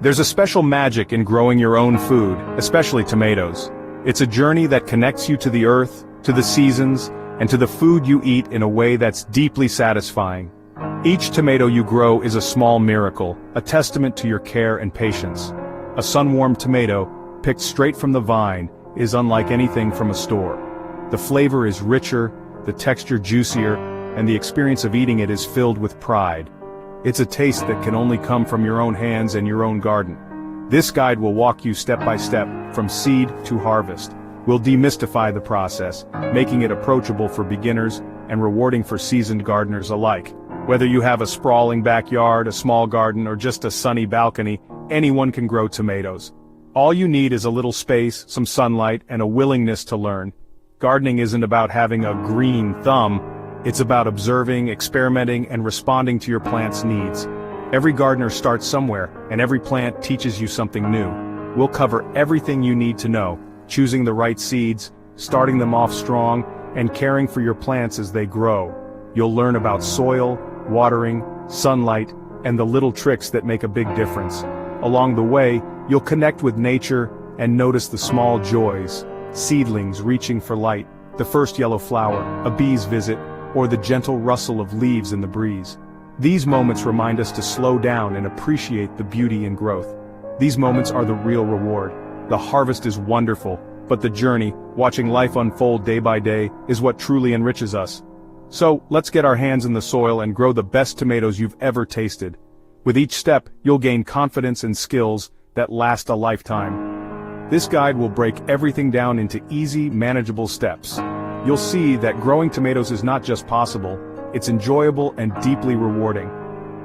There's a special magic in growing your own food, especially tomatoes. It's a journey that connects you to the earth, to the seasons, and to the food you eat in a way that's deeply satisfying. Each tomato you grow is a small miracle, a testament to your care and patience. A sun-warmed tomato, picked straight from the vine, is unlike anything from a store. The flavor is richer, the texture juicier, and the experience of eating it is filled with pride. It's a taste that can only come from your own hands and your own garden. This guide will walk you step by step, from seed to harvest. We'll demystify the process, making it approachable for beginners and rewarding for seasoned gardeners alike. Whether you have a sprawling backyard, a small garden, or just a sunny balcony, anyone can grow tomatoes. All you need is a little space, some sunlight, and a willingness to learn. Gardening isn't about having a green thumb. It's about observing, experimenting, and responding to your plant's needs. Every gardener starts somewhere, and every plant teaches you something new. We'll cover everything you need to know, choosing the right seeds, starting them off strong, and caring for your plants as they grow. You'll learn about soil, watering, sunlight, and the little tricks that make a big difference. Along the way, you'll connect with nature and notice the small joys, seedlings reaching for light, the first yellow flower, a bee's visit, or the gentle rustle of leaves in the breeze. These moments remind us to slow down and appreciate the beauty in growth. These moments are the real reward. The harvest is wonderful, but the journey, watching life unfold day by day, is what truly enriches us. So, let's get our hands in the soil and grow the best tomatoes you've ever tasted. With each step, you'll gain confidence and skills that last a lifetime. This guide will break everything down into easy, manageable steps. You'll see that growing tomatoes is not just possible, it's enjoyable and deeply rewarding.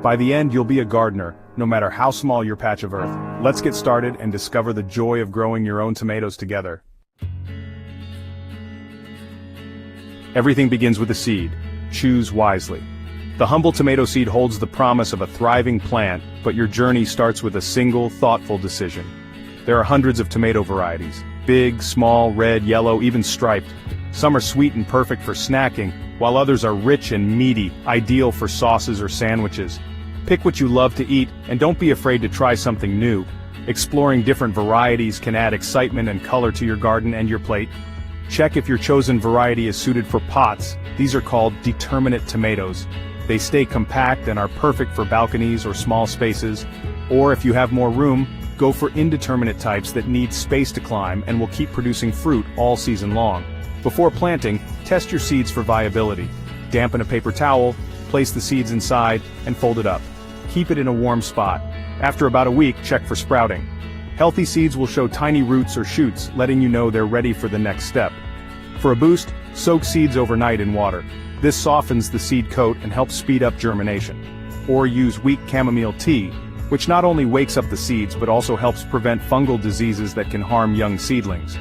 By the end, you'll be a gardener, no matter how small your patch of earth. Let's get started and discover the joy of growing your own tomatoes together. Everything begins with a seed. Choose wisely. The humble tomato seed holds the promise of a thriving plant, but your journey starts with a single, thoughtful decision. There are hundreds of tomato varieties. Big, small, red, yellow, even striped. Some are sweet and perfect for snacking, while others are rich and meaty, ideal for sauces or sandwiches. Pick what you love to eat, and don't be afraid to try something new. Exploring different varieties can add excitement and color to your garden and your plate. Check if your chosen variety is suited for pots. These are called determinate tomatoes. They stay compact and are perfect for balconies or small spaces. Or if you have more room, go for indeterminate types that need space to climb and will keep producing fruit all season long. Before planting, test your seeds for viability. Dampen a paper towel, place the seeds inside, and fold it up. Keep it in a warm spot. After about a week, check for sprouting. Healthy seeds will show tiny roots or shoots, letting you know they're ready for the next step. For a boost, soak seeds overnight in water. This softens the seed coat and helps speed up germination. Or use weak chamomile tea, which not only wakes up the seeds but also helps prevent fungal diseases that can harm young seedlings.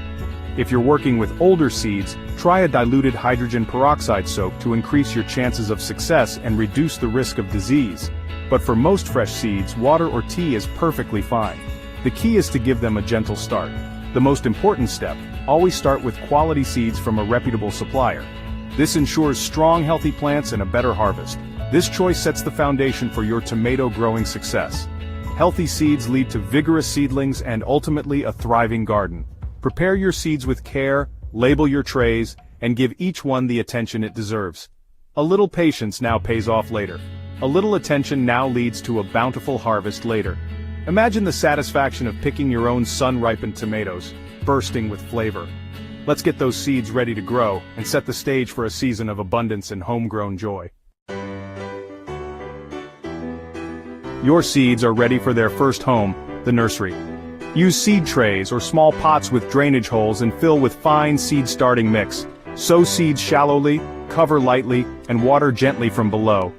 If you're working with older seeds, try a diluted hydrogen peroxide soak to increase your chances of success and reduce the risk of disease. But for most fresh seeds, water or tea is perfectly fine. The key is to give them a gentle start. The most important step, always start with quality seeds from a reputable supplier. This ensures strong, healthy plants and a better harvest. This choice sets the foundation for your tomato growing success. Healthy seeds lead to vigorous seedlings and ultimately a thriving garden. Prepare your seeds with care, label your trays, and give each one the attention it deserves. A little patience now pays off later. A little attention now leads to a bountiful harvest later. Imagine the satisfaction of picking your own sun-ripened tomatoes, bursting with flavor. Let's get those seeds ready to grow and set the stage for a season of abundance and homegrown joy. Your seeds are ready for their first home, the nursery. Use seed trays or small pots with drainage holes and fill with fine seed starting mix. Sow seeds shallowly, cover lightly, and water gently from below.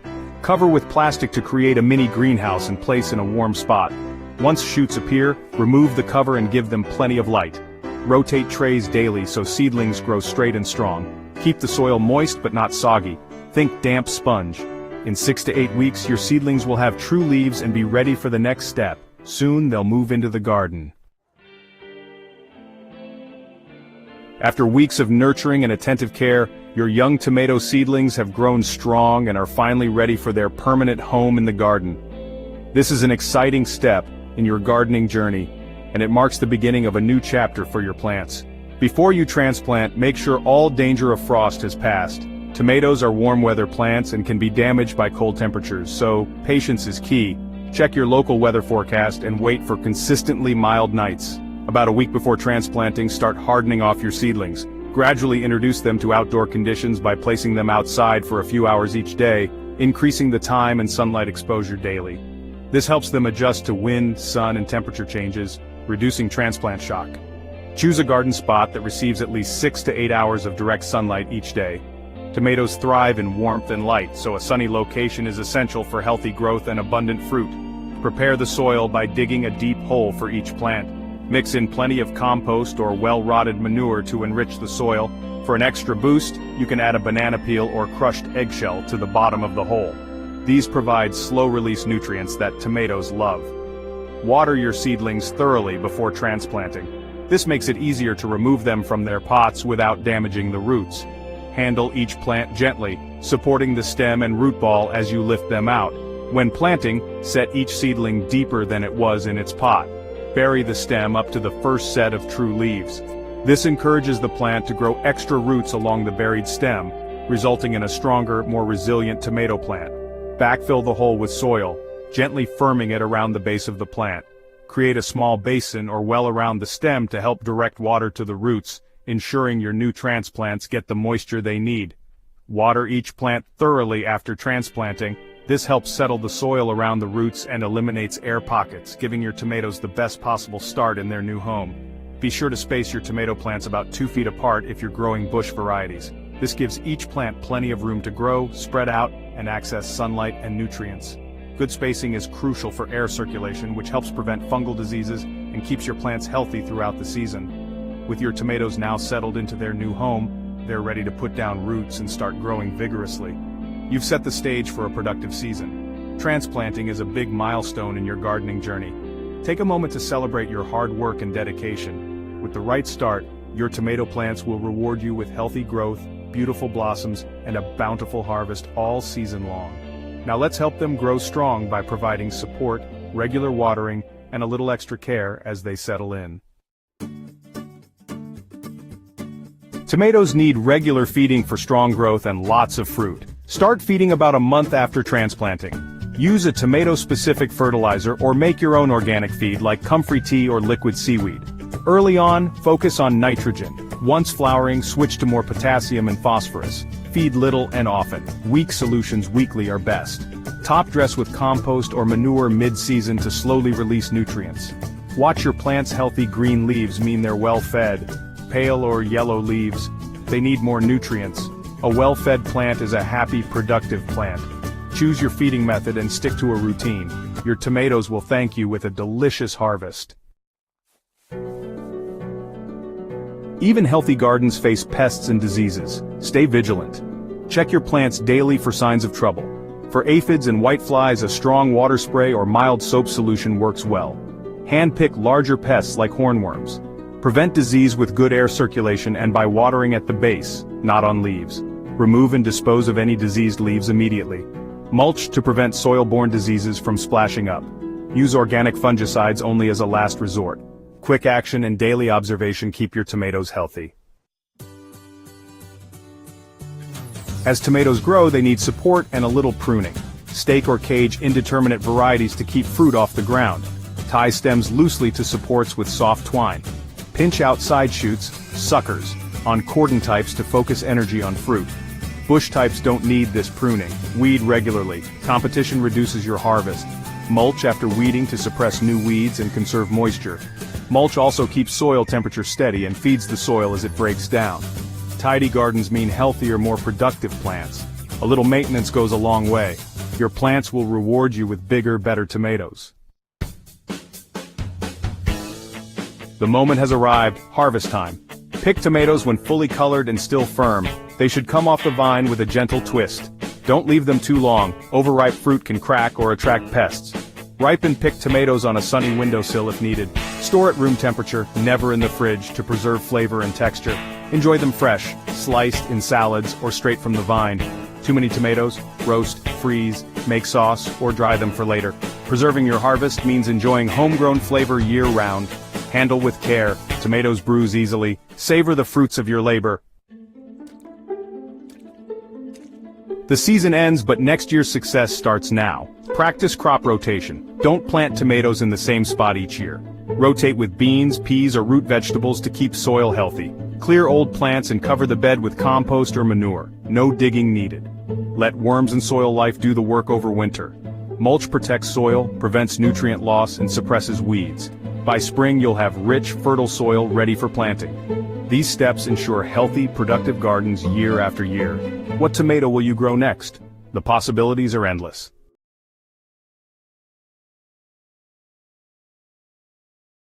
Cover with plastic to create a mini greenhouse and place in a warm spot. Once shoots appear, remove the cover and give them plenty of light. Rotate trays daily so seedlings grow straight and strong. Keep the soil moist but not soggy. Think damp sponge. In 6 to 8 weeks, your seedlings will have true leaves and be ready for the next step. Soon they'll move into the garden. After weeks of nurturing and attentive care, your young tomato seedlings have grown strong and are finally ready for their permanent home in the garden. This is an exciting step, in your gardening journey, and it marks the beginning of a new chapter for your plants. Before you transplant, make sure all danger of frost has passed. Tomatoes are warm weather plants and can be damaged by cold temperatures, so patience is key. Check your local weather forecast and wait for consistently mild nights. About a week before transplanting, start hardening off your seedlings. Gradually introduce them to outdoor conditions by placing them outside for a few hours each day, increasing the time and sunlight exposure daily. This helps them adjust to wind, sun, and temperature changes, reducing transplant shock. Choose a garden spot that receives at least 6 to 8 hours of direct sunlight each day. Tomatoes thrive in warmth and light, so a sunny location is essential for healthy growth and abundant fruit. Prepare the soil by digging a deep hole for each plant. Mix in plenty of compost or well-rotted manure to enrich the soil. For an extra boost, you can add a banana peel or crushed eggshell to the bottom of the hole. These provide slow-release nutrients that tomatoes love. Water your seedlings thoroughly before transplanting. This makes it easier to remove them from their pots without damaging the roots. Handle each plant gently, supporting the stem and root ball as you lift them out. When planting, set each seedling deeper than it was in its pot. Bury the stem up to the first set of true leaves. This encourages the plant to grow extra roots along the buried stem, resulting in a stronger, more resilient tomato plant. Backfill the hole with soil, gently firming it around the base of the plant. Create a small basin or well around the stem to help direct water to the roots, ensuring your new transplants get the moisture they need. Water each plant thoroughly after transplanting. This helps settle the soil around the roots and eliminates air pockets, giving your tomatoes the best possible start in their new home. Be sure to space your tomato plants about 2 feet apart if you're growing bush varieties. This gives each plant plenty of room to grow, spread out, and access sunlight and nutrients. Good spacing is crucial for air circulation, which helps prevent fungal diseases and keeps your plants healthy throughout the season. With your tomatoes now settled into their new home, they're ready to put down roots and start growing vigorously. You've set the stage for a productive season. Transplanting is a big milestone in your gardening journey. Take a moment to celebrate your hard work and dedication. With the right start, your tomato plants will reward you with healthy growth, beautiful blossoms, and a bountiful harvest all season long. Now let's help them grow strong by providing support, regular watering, and a little extra care as they settle in. Tomatoes need regular feeding for strong growth and lots of fruit. Start feeding about a month after transplanting. Use a tomato-specific fertilizer or make your own organic feed like comfrey tea or liquid seaweed. Early on, focus on nitrogen. Once flowering, switch to more potassium and phosphorus. Feed little and often. Weak solutions weekly are best. Top dress with compost or manure mid-season to slowly release nutrients. Watch your plant's healthy green leaves mean they're well fed. Pale or yellow leaves, they need more nutrients. A well-fed plant is a happy, productive plant. Choose your feeding method and stick to a routine. Your tomatoes will thank you with a delicious harvest. Even healthy gardens face pests and diseases. Stay vigilant. Check your plants daily for signs of trouble. For aphids and whiteflies, a strong water spray or mild soap solution works well. Hand-pick larger pests like hornworms. Prevent disease with good air circulation and by watering at the base, not on leaves. Remove and dispose of any diseased leaves immediately. Mulch to prevent soil-borne diseases from splashing up. Use organic fungicides only as a last resort. Quick action and daily observation keep your tomatoes healthy. As tomatoes grow, they need support and a little pruning. Stake or cage indeterminate varieties to keep fruit off the ground. Tie stems loosely to supports with soft twine. Pinch out side shoots, suckers, on cordon types to focus energy on fruit. Bush types don't need this pruning. Weed regularly. Competition reduces your harvest. Mulch after weeding to suppress new weeds and conserve moisture. Mulch also keeps soil temperature steady and feeds the soil as it breaks down. Tidy gardens mean healthier, more productive plants. A little maintenance goes a long way. Your plants will reward you with bigger, better tomatoes. The moment has arrived, harvest time. Pick tomatoes when fully colored and still firm. They should come off the vine with a gentle twist. Don't leave them too long. Overripe fruit can crack or attract pests. Ripen picked tomatoes on a sunny windowsill if needed. Store at room temperature, never in the fridge, to preserve flavor and texture. Enjoy them fresh, sliced in salads, or straight from the vine. Too many tomatoes? Roast, freeze, make sauce, or dry them for later. Preserving your harvest means enjoying homegrown flavor year-round. Handle with care, tomatoes bruise easily, savor the fruits of your labor. The season ends, but next year's success starts now. Practice crop rotation. Don't plant tomatoes in the same spot each year. Rotate with beans, peas, or root vegetables to keep soil healthy. Clear old plants and cover the bed with compost or manure. No digging needed. Let worms and soil life do the work over winter. Mulch protects soil, prevents nutrient loss, and suppresses weeds. By spring you'll have rich, fertile soil ready for planting. These steps ensure healthy, productive gardens year after year. What tomato will you grow next? The possibilities are endless.